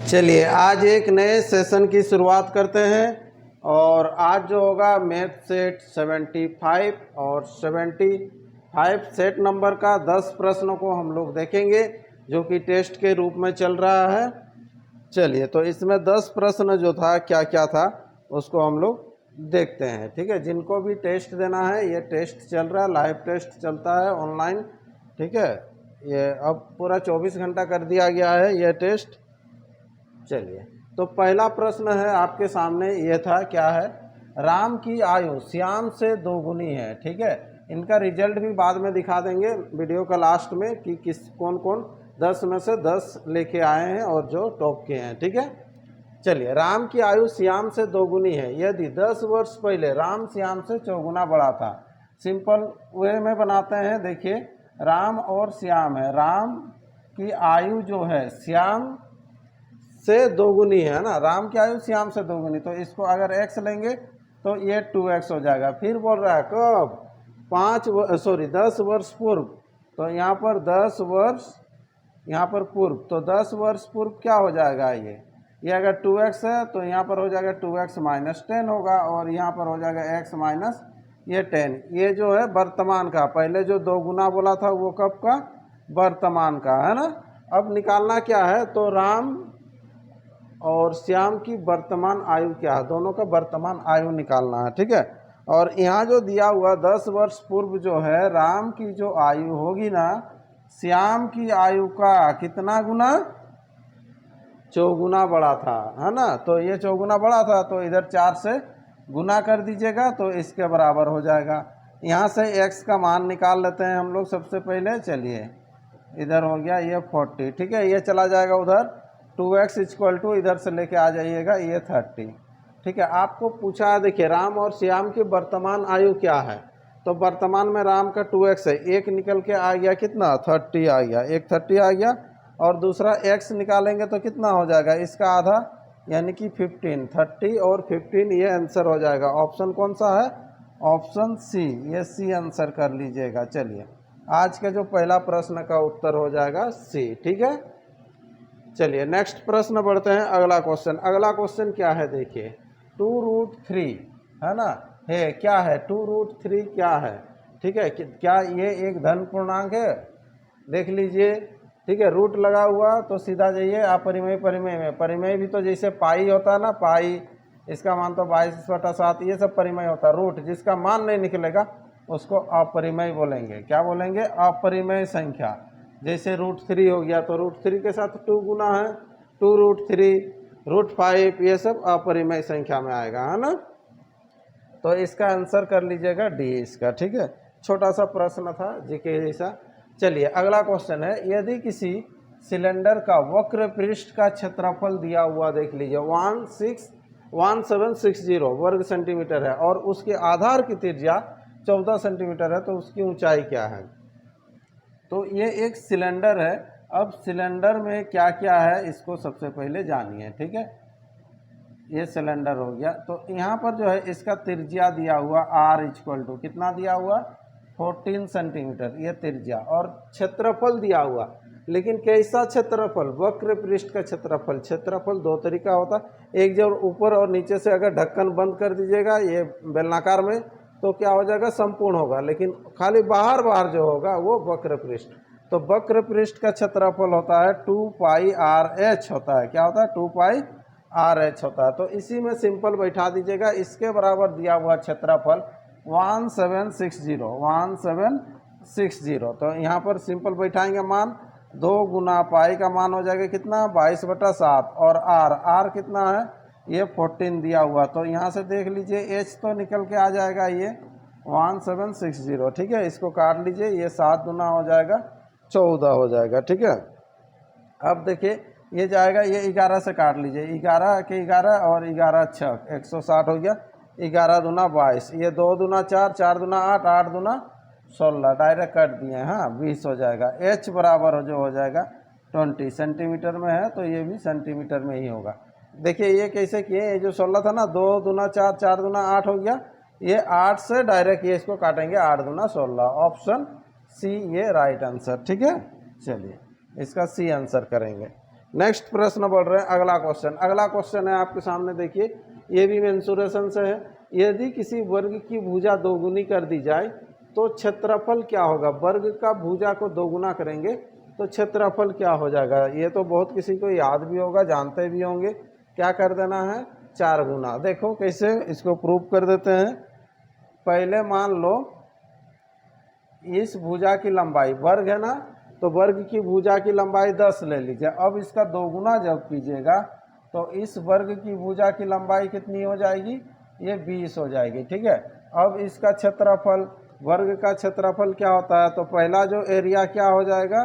चलिए आज एक नए सेशन की शुरुआत करते हैं और आज जो होगा मैथ सेट 75 और 75 सेट नंबर का 10 प्रश्नों को हम लोग देखेंगे जो कि टेस्ट के रूप में चल रहा है। चलिए तो इसमें 10 प्रश्न जो था क्या क्या था उसको हम लोग देखते हैं। ठीक है, जिनको भी टेस्ट देना है ये टेस्ट चल रहा है, लाइव टेस्ट चलता है ऑनलाइन। ठीक है, ये अब पूरा 24 घंटा कर दिया गया है ये टेस्ट। चलिए तो पहला प्रश्न है आपके सामने, ये था क्या है, राम की आयु श्याम से दोगुनी है। ठीक है, इनका रिजल्ट भी बाद में दिखा देंगे वीडियो का लास्ट में कि कौन कौन 10 में से 10 लेके आए हैं और जो टॉप के हैं। ठीक है, चलिए राम की आयु श्याम से दोगुनी है यदि 10 वर्ष पहले राम श्याम से चौगुना बड़ा था। सिंपल वे में बनाते हैं। देखिए राम और श्याम है, राम की आयु जो है श्याम से दोगुनी है ना, राम की आयु श्याम से दोगुनी, तो इसको अगर x लेंगे तो ये 2x हो जाएगा। फिर बोल रहा है कब, 10 वर्ष पूर्व, तो यहाँ पर 10 वर्ष यहाँ पर पूर्व, तो 10 वर्ष पूर्व क्या हो जाएगा, ये अगर 2x है तो यहाँ पर हो जाएगा 2x माइनस 10 होगा और यहाँ पर हो जाएगा x माइनस ये 10। ये जो है वर्तमान का, पहले जो दोगुना बोला था वो कब का, वर्तमान का है ना। अब निकालना क्या है, तो राम और श्याम की वर्तमान आयु क्या है, दोनों का वर्तमान आयु निकालना है। ठीक है, और यहाँ जो दिया हुआ 10 वर्ष पूर्व जो है राम की जो आयु होगी ना, श्याम की आयु का कितना गुना, चौगुना बड़ा था, है ना। तो ये चौगुना बड़ा था तो इधर 4 से गुना कर दीजिएगा तो इसके बराबर हो जाएगा। यहाँ से x का मान निकाल लेते हैं हम लोग सबसे पहले। चलिए इधर हो गया ये 40। ठीक है, ये चला जाएगा उधर, 2x इक्वल टू इधर से लेके आ जाइएगा ये 30। ठीक है, आपको पूछा है, देखिए राम और श्याम की वर्तमान आयु क्या है, तो वर्तमान में राम का 2x है, एक निकल के आ गया कितना, 30 आ गया, एक 30 आ गया और दूसरा x निकालेंगे तो कितना हो जाएगा, इसका आधा यानी कि 15। 30 और 15 ये आंसर हो जाएगा। ऑप्शन कौन सा है, ऑप्शन सी, ये सी आंसर कर लीजिएगा। चलिए आज का जो पहला प्रश्न का उत्तर हो जाएगा सी। ठीक है, चलिए नेक्स्ट प्रश्न बढ़ते हैं। अगला क्वेश्चन क्या है, देखिए 2√3 है ना, है क्या है, 2√3 क्या है। ठीक है, क्या ये एक धन पूर्णांक है, देख लीजिए। ठीक है, रूट लगा हुआ तो सीधा जाइए अपरिमेय परिमेय में, परिमेय भी तो जैसे पाई होता है ना, पाई इसका मान तो 22/7, ये सब परिमेय होता है। रूट जिसका मान नहीं निकलेगा उसको अपरिमेय बोलेंगे। क्या बोलेंगे, अपरिमेय संख्या। जैसे √3 हो गया तो √3 के साथ 2 गुना है, 2√3, √5, ये सब अपरिमेय संख्या में आएगा, है ना। तो इसका आंसर कर लीजिएगा डी इसका। ठीक है, छोटा सा प्रश्न था जीके जैसा। चलिए अगला क्वेश्चन है, यदि किसी सिलेंडर का वक्र पृष्ठ का क्षेत्रफल दिया हुआ, देख लीजिए 1760 वर्ग सेंटीमीटर है और उसके आधार की त्रिज्या 14 सेंटीमीटर है, तो उसकी ऊंचाई क्या है। तो ये एक सिलेंडर है। अब सिलेंडर में क्या क्या है इसको सबसे पहले जानिए। ठीक है, ये सिलेंडर हो गया, तो यहाँ पर जो है इसका त्रिज्या दिया हुआ r इक्वल टू कितना दिया हुआ, 14 सेंटीमीटर ये त्रिज्या, और क्षेत्रफल दिया हुआ। लेकिन कैसा क्षेत्रफल, वक्र पृष्ठ का क्षेत्रफल। क्षेत्रफल दो तरीका होता, एक जो ऊपर और नीचे से अगर ढक्कन बंद कर दीजिएगा ये बेलनाकार में तो क्या हो जाएगा, संपूर्ण होगा, लेकिन खाली बाहर बाहर जो होगा वो वक्र पृष्ठ। तो वक्र पृष्ठ का क्षेत्रफल होता है 2πr(h) होता है, क्या होता है, 2πr(h) होता है। तो इसी में सिंपल बैठा दीजिएगा, इसके बराबर दिया हुआ क्षेत्रफल 1760। तो यहाँ पर सिंपल बैठाएंगे मान, 2 गुना पाई का मान हो जाएगा कितना, 22/7, और r कितना है, ये 14 दिया हुआ। तो यहाँ से देख लीजिए h तो निकल के आ जाएगा ये 1760। ठीक है, इसको काट लीजिए, ये 7 गुना हो जाएगा 14 हो जाएगा। ठीक है, अब देखिए ये जाएगा, ये 11 से काट लीजिए, 11 के 11 और 11 6 160 हो गया, 11 दूना 22, ये 2 दूना 4, 4 दूना 8, 8 दूना 16, डायरेक्ट काट दिए, हाँ 20 हो जाएगा। h बराबर जो हो जाएगा 20 सेंटीमीटर में है तो ये भी सेंटीमीटर में ही होगा। देखिए ये कैसे किए, ये जो 16 था ना, 2 दूना 4, 4 दूना 8 हो गया, ये 8 से डायरेक्ट ये इसको काटेंगे, 8 दूना 16, ऑप्शन सी ये राइट आंसर। ठीक है, चलिए इसका सी आंसर करेंगे। नेक्स्ट प्रश्न बढ़ रहे हैं, अगला क्वेश्चन है आपके सामने, देखिए ये भी मेंसुरेशन से है। यदि किसी वर्ग की भुजा दोगुनी कर दी जाए तो क्षेत्रफल क्या होगा? वर्ग का भुजा को दोगुना करेंगे तो क्षेत्रफल क्या हो जाएगा? ये तो बहुत किसी को याद भी होगा, जानते भी होंगे। क्या कर देना है? 4 गुना। देखो कैसे इसको प्रूव कर देते हैं। पहले मान लो इस भुजा की लंबाई, वर्ग है ना, तो वर्ग की भुजा की लंबाई 10 ले लीजिए। अब इसका दोगुना जब कीजिएगा तो इस वर्ग की भुजा की लंबाई कितनी हो जाएगी? ये 20 हो जाएगी, ठीक है। अब इसका क्षेत्रफल, वर्ग का क्षेत्रफल क्या होता है? तो पहला जो एरिया क्या हो जाएगा?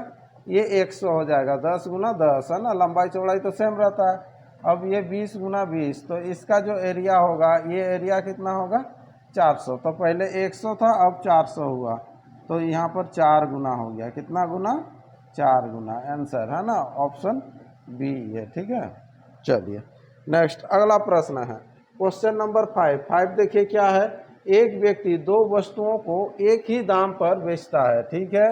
ये 100 हो जाएगा। 10 गुना 10 है ना, लंबाई चौड़ाई तो सेम रहता है। अब ये 20 गुना 20, तो इसका जो एरिया होगा, ये एरिया कितना होगा? 400। तो पहले 100 था, अब 400 हुआ, तो यहाँ पर 4 गुना हो गया। कितना गुना? 4 गुना। आंसर है ना ऑप्शन बी है, ठीक है। चलिए नेक्स्ट अगला प्रश्न है, क्वेश्चन नंबर 5। देखिए क्या है। एक व्यक्ति 2 वस्तुओं को एक ही दाम पर बेचता है, ठीक है।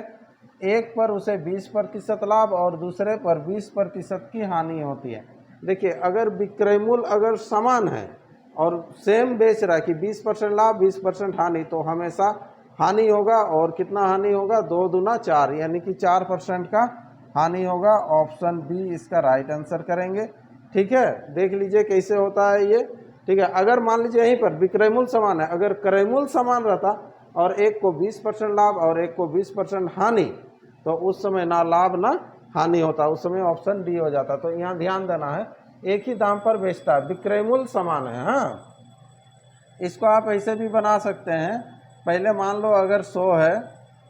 एक पर उसे 20% लाभ और दूसरे पर 20% की हानि होती है। देखिए अगर विक्रय मूल्य अगर समान है और सेम बेच रहा है कि 20% लाभ 20% हानि, तो हमेशा हानि होगा। और कितना हानि होगा? 2 दूना 4, यानी कि 4% का हानि होगा। ऑप्शन बी इसका राइट आंसर करेंगे, ठीक है। देख लीजिए कैसे होता है ये, ठीक है। अगर मान लीजिए यहीं पर विक्रय मूल्य समान है, अगर क्रय मूल्य समान रहता और एक को 20% लाभ और एक को 20% हानि, तो उस समय ना लाभ ना हानि होता, उस समय ऑप्शन डी हो जाता। तो यहाँ ध्यान देना है, एक ही दाम पर बेचता है, विक्रय मूल्य समान है। हाँ, इसको आप ऐसे भी बना सकते हैं। पहले मान लो अगर 100 है,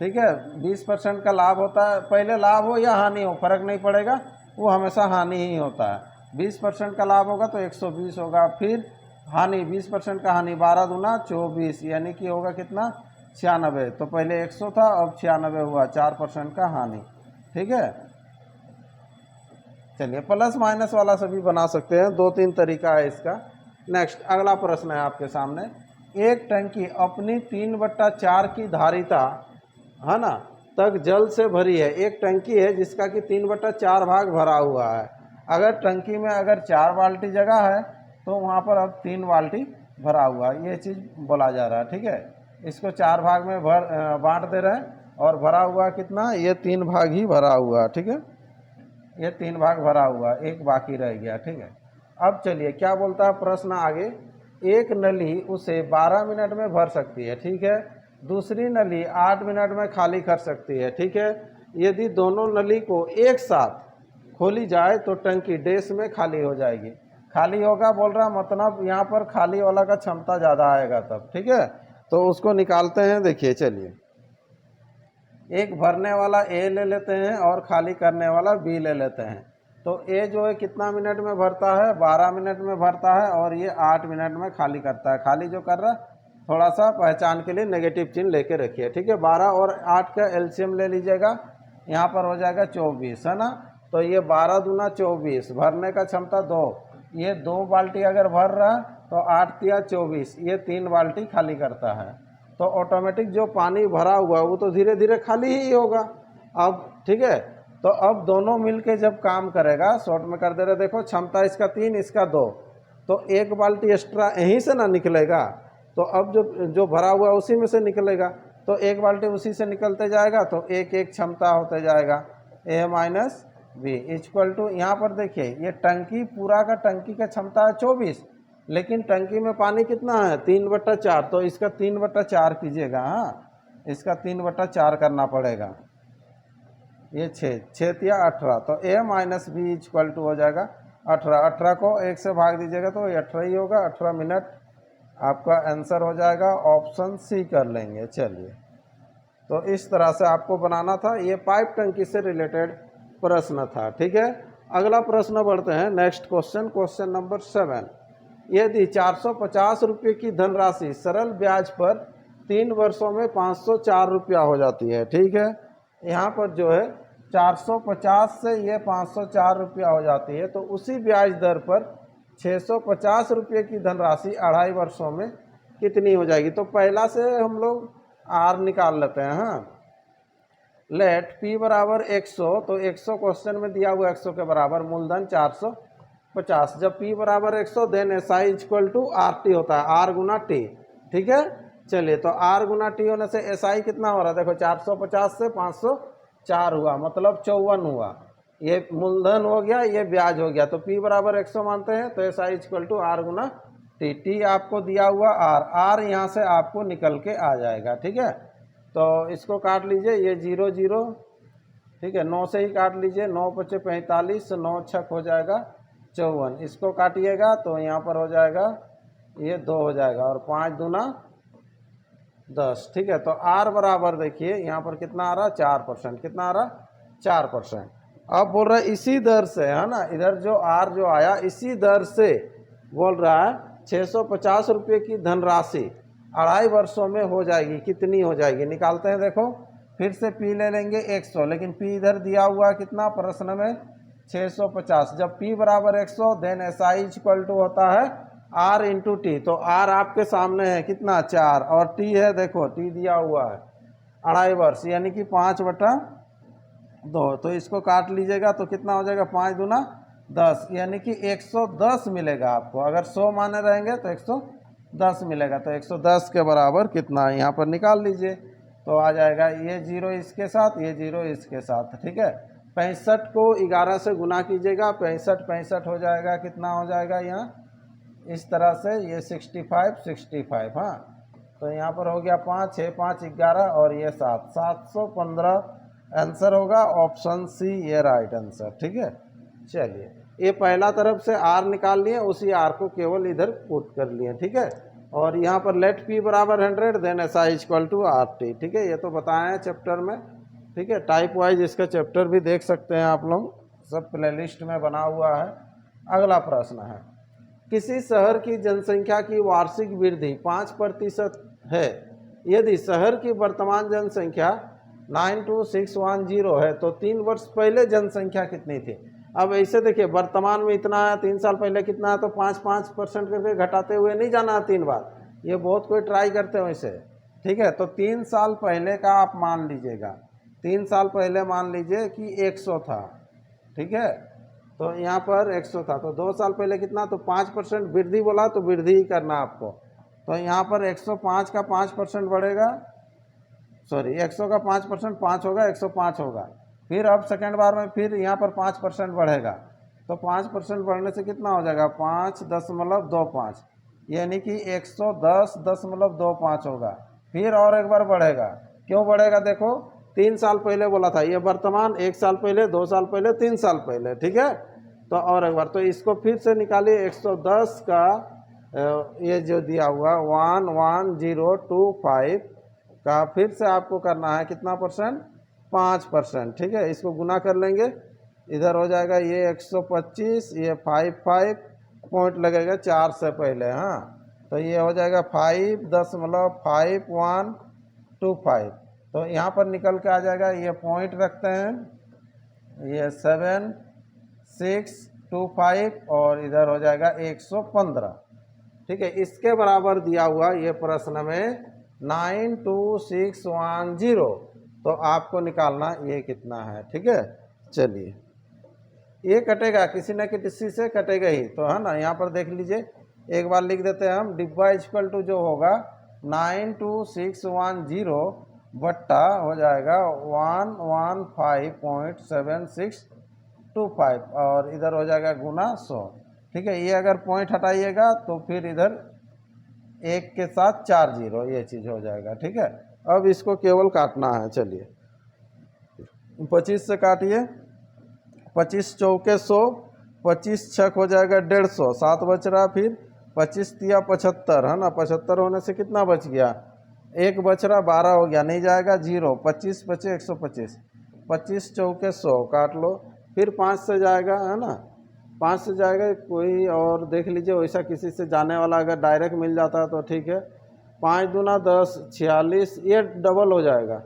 ठीक है, 20% का लाभ होता है। पहले लाभ हो या हानि हो फर्क नहीं पड़ेगा, वो हमेशा हानि ही होता है। 20% का लाभ होगा तो 120 होगा, फिर हानि 20% का हानि 12 दूना 24, यानी कि होगा कितना? 96। तो पहले 100 था, अब 96 हुआ, 4% का हानि, ठीक है। चलिए प्लस माइनस वाला सभी बना सकते हैं, 2-3 तरीका है इसका। नेक्स्ट अगला प्रश्न है आपके सामने, एक टंकी अपनी 3/4 की धारिता, है ना, तक जल से भरी है। एक टंकी है जिसका कि 3/4 भाग भरा हुआ है। अगर टंकी में अगर 4 बाल्टी जगह है तो वहाँ पर अब 3 बाल्टी भरा हुआ है, ये चीज़ बोला जा रहा है, ठीक है। इसको 4 भाग में बांट दे रहे हैं और भरा हुआ कितना? ये 3 भाग ही भरा हुआ, ठीक है। ये 3 भाग भरा हुआ, एक बाकी रह गया, ठीक है। अब चलिए क्या बोलता है प्रश्न आगे। एक नली उसे 12 मिनट में भर सकती है, ठीक है। दूसरी नली 8 मिनट में खाली कर सकती है, ठीक है। यदि दोनों नली को एक साथ खोली जाए तो टंकी डैश में खाली हो जाएगी। खाली होगा बोल रहा, मतलब यहाँ पर खाली वाला का क्षमता ज़्यादा आएगा तब, ठीक है। तो उसको निकालते हैं, देखिए चलिए। एक भरने वाला ए ले लेते हैं और खाली करने वाला बी ले लेते हैं। तो ए जो है कितना मिनट में भरता है? 12 मिनट में भरता है, और ये 8 मिनट में खाली करता है। खाली जो कर रहा है, थोड़ा सा पहचान के लिए नेगेटिव चिन्ह लेके रखिए, ठीक है। 12 और 8 का एलसीएम ले लीजिएगा, यहाँ पर हो जाएगा 24, है ना। तो ये 12 दूना 24, भरने का क्षमता 2, ये 2 बाल्टी अगर भर रहा तो 8 तिया 24, ये 3 बाल्टी खाली करता है। तो ऑटोमेटिक जो पानी भरा हुआ है वो तो धीरे धीरे खाली ही होगा अब, ठीक है। तो अब दोनों मिलके जब काम करेगा, शॉर्ट में कर दे रहे, देखो क्षमता इसका 3 इसका 2, तो 1 बाल्टी एक्स्ट्रा यहीं से ना निकलेगा। तो अब जो भरा हुआ है उसी में से निकलेगा, तो 1 बाल्टी उसी से निकलते जाएगा, तो 1-1 क्षमता होते जाएगा। ए माइनस बी इक्वल टू, यहाँ पर देखिए ये टंकी पूरा का टंकी का क्षमता है 24, लेकिन टंकी में पानी कितना है? 3/4, तो इसका 3/4 कीजिएगा। हाँ, इसका 3/4 करना पड़ेगा। ये 6 या 18, तो ए माइनस बी इक्वल टू हो जाएगा 18। 18 को 1 से भाग दीजिएगा तो ये 18 ही होगा। 18 मिनट आपका आंसर हो जाएगा, ऑप्शन सी कर लेंगे। चलिए, तो इस तरह से आपको बनाना था, ये पाइप टंकी से रिलेटेड प्रश्न था, ठीक है। अगला प्रश्न बढ़ते हैं, नेक्स्ट क्वेश्चन, क्वेश्चन नंबर 7। यदि 450 रुपये की धनराशि सरल ब्याज पर 3 वर्षों में 504 रुपया हो जाती है, ठीक है। यहाँ पर जो है 450 से ये 504 रुपया हो जाती है, तो उसी ब्याज दर पर 650 रुपये की धनराशि 2.5 वर्षों में कितनी हो जाएगी? तो पहला से हम लोग आर निकाल लेते हैं। हाँ, लेट पी बराबर 100, तो 100 क्वेश्चन में दिया हुआ 100 के बराबर, मूलधन 450। जब पी बराबर 100 then S I equal to R T होता है, आर गुना टी। ठीक है, चलिए तो आर गुना टी होने से एस आई कितना हो रहा है, देखो 450 से 504 हुआ, मतलब 54 हुआ। ये मूलधन हो गया, ये ब्याज हो गया। तो पी बराबर 100 मानते हैं, तो S I equal to R गुना टी। टी आपको दिया हुआ आर, आर यहाँ से आपको निकल के आ जाएगा। ठीक है, तो इसको काट लीजिए, ये 0 0, ठीक है, 9 से ही काट लीजिए, 9 × 5 = 45, 9 × 6 हो जाएगा 54। इसको काटिएगा तो यहाँ पर हो जाएगा ये 2 हो जाएगा, और 5 दूना 10। ठीक है, तो आर बराबर देखिए यहाँ पर कितना आ रहा है, 4%। कितना आ रहा, 4%। अब बोल रहा है इसी दर से, है ना, इधर जो आर जो आया इसी दर से बोल रहा है 650 रुपये की धनराशि 2.5 वर्षों में हो जाएगी। कितनी हो जाएगी, निकालते हैं। देखो फिर से पी ले लेंगे 100, लेकिन पी इधर दिया हुआ कितना प्रश्न में 650। जब पी बराबर 100 then S I equal to होता है आर इंटू टी। तो आर आपके सामने है कितना, 4, और टी है, देखो टी दिया हुआ है 2.5 वर्ष, यानी कि 5/2। तो इसको काट लीजिएगा तो कितना हो जाएगा, 5 दूना 10, यानी कि 110 मिलेगा आपको। अगर 100 माने रहेंगे तो 110 मिलेगा। तो 110 के बराबर कितना है, यहाँ पर निकाल लीजिए, तो आ जाएगा ये 0 इसके साथ, ये 0 इसके साथ। ठीक है, 65 को 11 से गुना कीजिएगा, 65 हो जाएगा, कितना हो जाएगा यहाँ इस तरह से, ये 65। हाँ, तो यहाँ पर हो गया 5 6 5 11, और ये 7 715 आंसर होगा ऑप्शन सी, ये राइट आंसर। ठीक है, चलिए ये पहला तरफ से आर निकाल लिए, उसी आर को केवल इधर पुट कर लिए। ठीक है, और यहाँ पर लेट पी बराबर 100 then S I equal to R T. ठीक है, ये तो बताए हैं चैप्टर में। ठीक है, टाइप वाइज इसका चैप्टर भी देख सकते हैं आप लोग, सब प्लेलिस्ट में बना हुआ है। अगला प्रश्न है, किसी शहर की जनसंख्या की वार्षिक वृद्धि 5% है। यदि शहर की वर्तमान जनसंख्या 92610 है, तो 3 वर्ष पहले जनसंख्या कितनी थी। अब ऐसे देखिए, वर्तमान में इतना है, 3 साल पहले कितना है, तो 5% करके घटाते हुए नहीं जाना है 3 बार। ये बहुत कोई ट्राई करते हैं वैसे। ठीक है, तो 3 साल पहले का आप मान लीजिएगा, 3 साल पहले मान लीजिए कि 100 था। ठीक है, तो यहाँ पर 100 था, तो 2 साल पहले कितना, तो 5% वृद्धि बोला, तो वृद्धि ही करना आपको। तो यहाँ पर 105 का 5% बढ़ेगा, सॉरी 100 का 5% 5 होगा, 105 होगा। फिर अब सेकेंड बार में फिर यहाँ पर 5% बढ़ेगा, तो 5% बढ़ने से कितना हो जाएगा, 5.25, यानी कि 110.25 होगा। फिर और एक बार बढ़ेगा, क्यों बढ़ेगा, देखो 3 साल पहले बोला था, ये वर्तमान 1 साल पहले, 2 साल पहले, 3 साल पहले। ठीक है, तो और एक बार, तो इसको फिर से निकालिए, 110 का ये जो दिया हुआ 11025 का फिर से आपको करना है कितना परसेंट, 5%। ठीक है, इसको गुना कर लेंगे, इधर हो जाएगा ये 125, ये 5 पॉइंट लगेगा 4 से पहले। हाँ, तो ये हो जाएगा 5.5125। तो यहाँ पर निकल के आ जाएगा, ये पॉइंट रखते हैं, ये 7625, और इधर हो जाएगा 115। ठीक है, इसके बराबर दिया हुआ ये प्रश्न में 92610, तो आपको निकालना ये कितना है। ठीक है, चलिए ये कटेगा, किसी न किसी से कटेगा ही, तो है ना। यहाँ पर देख लीजिए, एक बार लिख देते हैं हम, डिब्बा इक्वल टू जो होगा 92610 बट्टा हो जाएगा 115.7625, और इधर हो जाएगा गुना 100। ठीक है, ये अगर पॉइंट हटाइएगा तो फिर इधर 1 के साथ 4 0, ये चीज़ हो जाएगा। ठीक है, अब इसको केवल काटना है। चलिए 25 से काटिए, 25 चौके 100, 25 छक हो जाएगा 150, 7 बच रहा, फिर 25 तिया 75, है ना, 75 होने से कितना बच गया, 1 बच रहा, 12 हो गया, नहीं जाएगा 0, 25 बचे 125, 25 चौके 100 काट लो, फिर 5 से जाएगा, है ना, 5 से जाएगा। कोई और देख लीजिए, वैसा किसी से जाने वाला अगर डायरेक्ट मिल जाता है तो ठीक है। 5 दूना 10, 46, ये डबल हो जाएगा,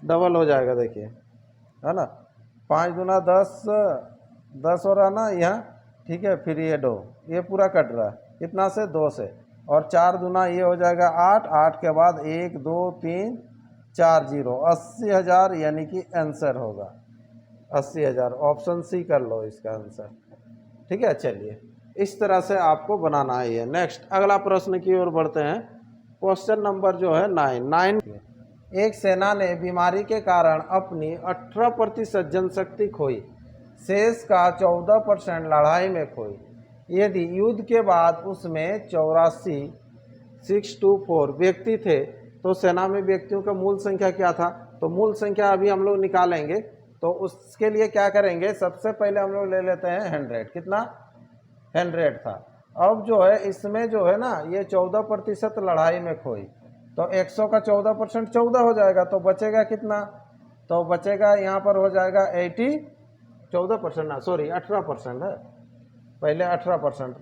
डबल हो जाएगा, देखिए, है ना, 5 दूना 10, 10 हो रहा ना यहाँ। ठीक है, फिर ये 2, ये पूरा कट रहा है, कितना से, 2 से, और 4 दूना ये हो जाएगा 8, 8 के बाद 1 2 3 40, 80,000 यानी कि आंसर होगा 80,000। ऑप्शन सी कर लो इसका आंसर। ठीक है, चलिए इस तरह से आपको बनाना है ये। नेक्स्ट अगला प्रश्न की ओर बढ़ते हैं। क्वेश्चन नंबर जो है 9। एक सेना ने बीमारी के कारण अपनी 18% जनशक्ति खोई, शेष का 14% लड़ाई में खोई। यदि युद्ध के बाद उसमें 624 व्यक्ति थे तो सेना में व्यक्तियों का मूल संख्या क्या था? तो मूल संख्या अभी हम लोग निकालेंगे। तो उसके लिए क्या करेंगे, सबसे पहले हम लोग ले लेते हैं 100। कितना? 100 था। अब जो है इसमें जो है ना ये 14% लड़ाई में खोई, तो 100 का 14% 14 हो जाएगा, तो बचेगा कितना? तो बचेगा यहाँ पर हो जाएगा 80, 14% ना सॉरी 18% है, पहले 18%,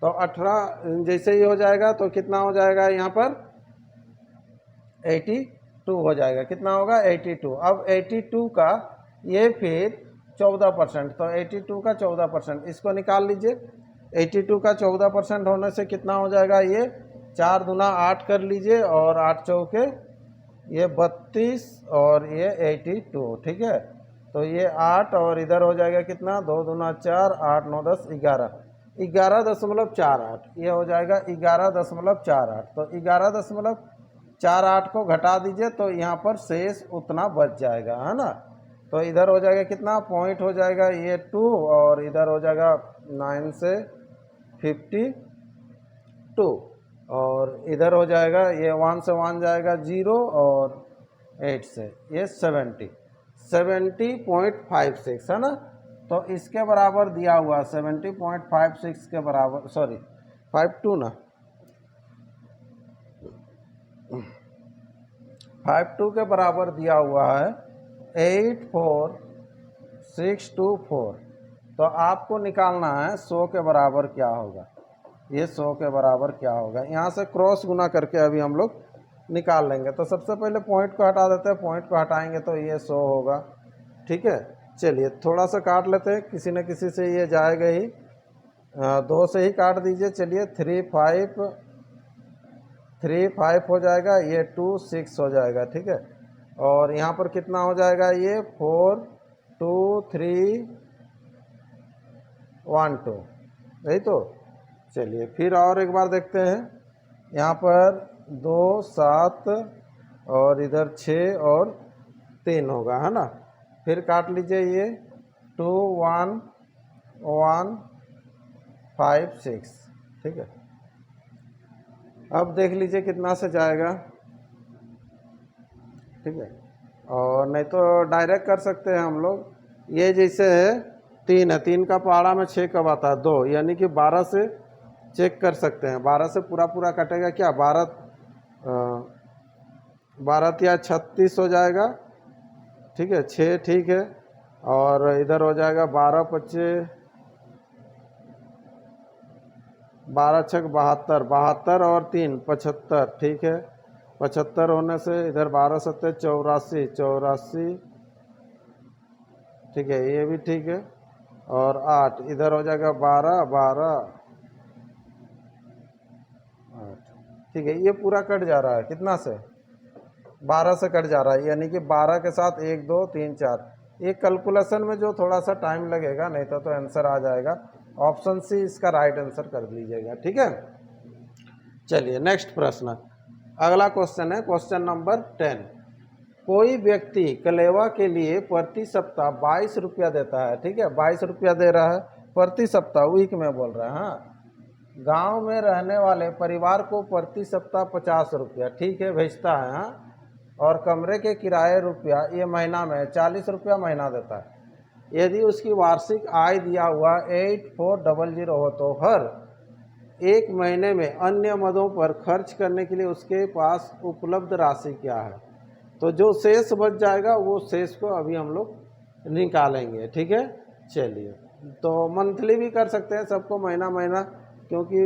तो 18 जैसे ही हो जाएगा तो कितना हो जाएगा यहाँ पर 82 हो जाएगा। कितना होगा? 82। अब 82 का ये फिर 14%, तो 82 का 14% इसको निकाल लीजिए। 82 का 14% होने से कितना हो जाएगा? ये 4 दूना 8 कर लीजिए, और 8 चौके ये 32 और ये 82। ठीक है, तो ये 8 और इधर हो जाएगा कितना? 2 दूना 4, 8 9 10 11, 11.48 ये हो जाएगा 11.48। तो 11.48 को घटा दीजिए तो यहाँ पर शेष उतना बच जाएगा, है ना। तो इधर हो जाएगा कितना? पॉइंट हो जाएगा ये 2, और इधर हो जाएगा 9 से 52, और इधर हो जाएगा ये 1 से 1 जाएगा 0, और 8 से ये 70.56 है ना। तो इसके बराबर दिया हुआ 70.56 के बराबर, सॉरी 52 ना, 52 के बराबर दिया हुआ है 84624। तो आपको निकालना है 100 के बराबर क्या होगा। ये 100 के बराबर क्या होगा, यहाँ से क्रॉस गुना करके अभी हम लोग निकाल लेंगे। तो सबसे पहले पॉइंट को हटा देते हैं, पॉइंट को हटाएंगे तो ये 100 होगा। ठीक है, चलिए थोड़ा सा काट लेते हैं, किसी न किसी से ये जाएगा ही, 2 से ही काट दीजिए। चलिए 3 5 हो जाएगा, ये 2 6 हो जाएगा। ठीक है, और यहाँ पर कितना हो जाएगा? ये 4 2 3 1 2, यही तो। चलिए फिर और एक बार देखते हैं। यहाँ पर 2 7 और इधर 6 और 3 होगा, है ना। फिर काट लीजिए ये 2 1 1 5 6। ठीक है, अब देख लीजिए कितना से जाएगा। ठीक है, और नहीं तो डायरेक्ट कर सकते हैं हम लोग। ये जैसे है 3 है, 3 का पहाड़ा में 6 कब आता है? 2, यानी कि 12 से चेक कर सकते हैं। 12 से पूरा पूरा कटेगा क्या? 12 या 36 हो जाएगा। ठीक है, 6 ठीक है, और इधर हो जाएगा 12 25 12 6 72, 72 और 3 75। ठीक है, 75 होने से इधर 12 7 84 84। ठीक है, ये भी ठीक है, और 8 इधर हो जाएगा 12 12 8। ठीक है, ये पूरा कट जा रहा है कितना से? 12 से कट जा रहा है, यानी कि 12 के साथ 1 2 3 4। ये कैलकुलेशन में जो थोड़ा सा टाइम लगेगा, नहीं तो आंसर आ जाएगा। ऑप्शन सी इसका राइट आंसर कर लीजिएगा। ठीक है, चलिए नेक्स्ट प्रश्न। अगला क्वेश्चन है क्वेश्चन नंबर 10। कोई व्यक्ति कलेवा के लिए प्रति सप्ताह 22 रुपया देता है। ठीक है, 22 रुपया दे रहा है प्रति सप्ताह, वीक में बोल रहा है। हाँ, गांव में रहने वाले परिवार को प्रति सप्ताह 50 रुपया, ठीक है, भेजता है। हाँ, और कमरे के किराए रुपया ये महीना में 40 रुपया महीना देता है। यदि उसकी वार्षिक आय दिया हुआ 8400 हो तो हर एक महीने में अन्य मदों पर खर्च करने के लिए उसके पास उपलब्ध राशि क्या है? तो जो शेष बच जाएगा वो शेष को अभी हम लोग निकालेंगे। ठीक है, चलिए तो मंथली भी कर सकते हैं, सबको महीना महीना, क्योंकि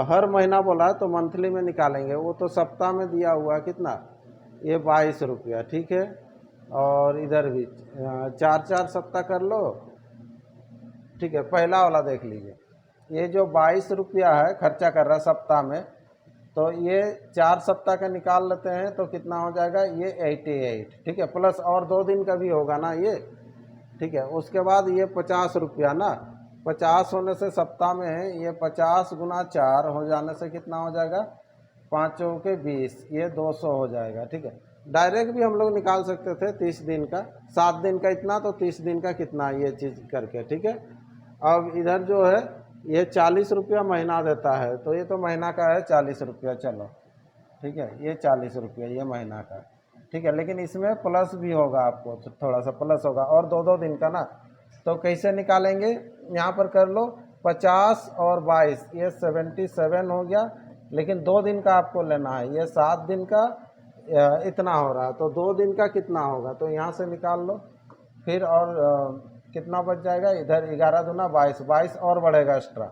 हर महीना बोला है तो मंथली में निकालेंगे। वो तो सप्ताह में दिया हुआ कितना? ये 22 रुपया। ठीक है, और इधर भी 4 सप्ताह कर लो। ठीक है, पहला वाला देख लीजिए, ये जो 22 रुपया है खर्चा कर रहा है सप्ताह में, तो ये 4 सप्ताह का निकाल लेते हैं तो कितना हो जाएगा, ये 88, ठीक है, प्लस और 2 दिन का भी होगा ना ये, ठीक है। उसके बाद ये 50 रुपया ना, 50 होने से सप्ताह में है, ये 50 गुना 4 हो जाने से कितना हो जाएगा, 5 के 20, ये 200 हो जाएगा, ठीक है। डायरेक्ट भी हम लोग निकाल सकते थे 30 दिन का, 7 दिन का इतना तो 30 दिन का कितना, ये चीज़ करके, ठीक है। अब इधर जो है ये 40 रुपया महीना देता है, तो ये तो महीना का है 40 रुपया, चलो ठीक है, ये 40 रुपया ये महीना का, ठीक है। लेकिन इसमें प्लस भी होगा, आपको तो थोड़ा सा प्लस होगा, और 2-2 दिन का ना, तो कैसे निकालेंगे, यहाँ पर कर लो 50 और 22, ये 77 हो गया। लेकिन 2 दिन का आपको लेना है, ये 7 दिन का इतना हो रहा है, तो 2 दिन का कितना होगा, तो यहाँ से निकाल लो फिर, और कितना बच जाएगा, इधर 11 दूना 22, 22 और बढ़ेगा एक्स्ट्रा,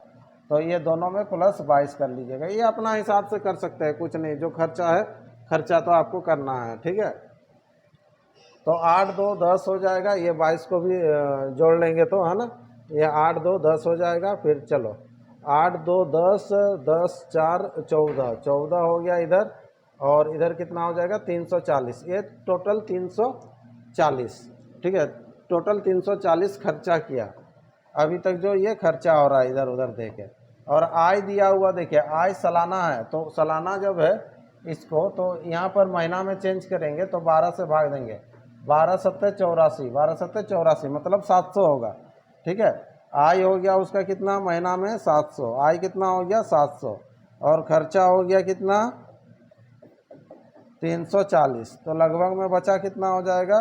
तो ये दोनों में प्लस 22 कर लीजिएगा। ये अपना हिसाब से कर सकते हैं, कुछ नहीं, जो खर्चा है खर्चा तो आपको करना है, ठीक है। तो 8 2 10 हो जाएगा, ये 22 को भी जोड़ लेंगे तो, है ना, ये 8 2 10 हो जाएगा। फिर चलो 8 2 10, 10 4 14, 14 हो गया इधर, और इधर कितना हो जाएगा 340, ये टोटल 340, ठीक है, टोटल 340 खर्चा किया अभी तक, जो ये खर्चा हो रहा है इधर उधर देके। और आय दिया हुआ देखिए, आय सालाना है, तो सालाना जब है इसको, तो यहाँ पर महीना में चेंज करेंगे तो 12 से भाग देंगे, 12 7 84, 12 7 84 मतलब 700 होगा, ठीक है। आय हो गया उसका कितना, महीना में 700, आय कितना हो गया 700, और खर्चा हो गया कितना 340, तो लगभग में बचा कितना हो जाएगा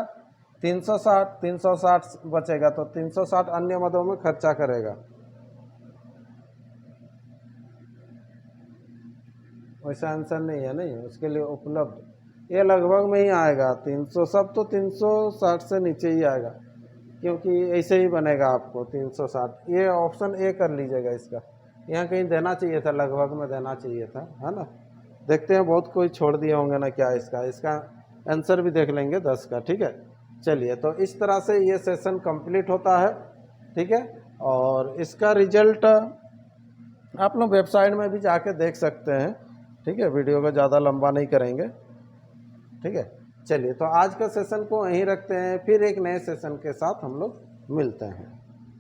360 बचेगा, तो 360 अन्य मदों में खर्चा करेगा। वैसा आंसर नहीं है, नहीं उसके लिए उपलब्ध, ये लगभग में ही आएगा 300, सब तो 360 से नीचे ही आएगा, क्योंकि ऐसे ही बनेगा आपको 360। ये ऑप्शन ए कर लीजिएगा इसका, यहाँ कहीं देना चाहिए था, लगभग में देना चाहिए था, है ना। देखते हैं, बहुत कोई छोड़ दिए होंगे ना क्या, इसका आंसर भी देख लेंगे 10 का, ठीक है। चलिए, तो इस तरह से ये सेशन कंप्लीट होता है, ठीक है। और इसका रिजल्ट आप लोग वेबसाइट में भी जाके देख सकते हैं, ठीक है, वीडियो को ज़्यादा लंबा नहीं करेंगे, ठीक है। चलिए, तो आज का सेशन को यहीं रखते हैं, फिर एक नए सेशन के साथ हम लोग मिलते हैं।